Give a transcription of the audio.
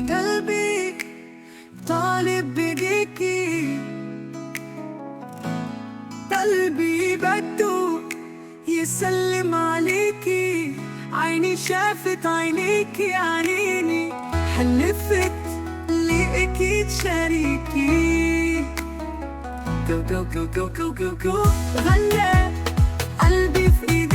قلبي طالب بيجيكي، قلبي بده يسلم عليكي، عيني شافت عينيكي عنيني، حلفت لي اكيد شريكي. جو جو جو جو جو جو جو غلى قلبي في ايدي.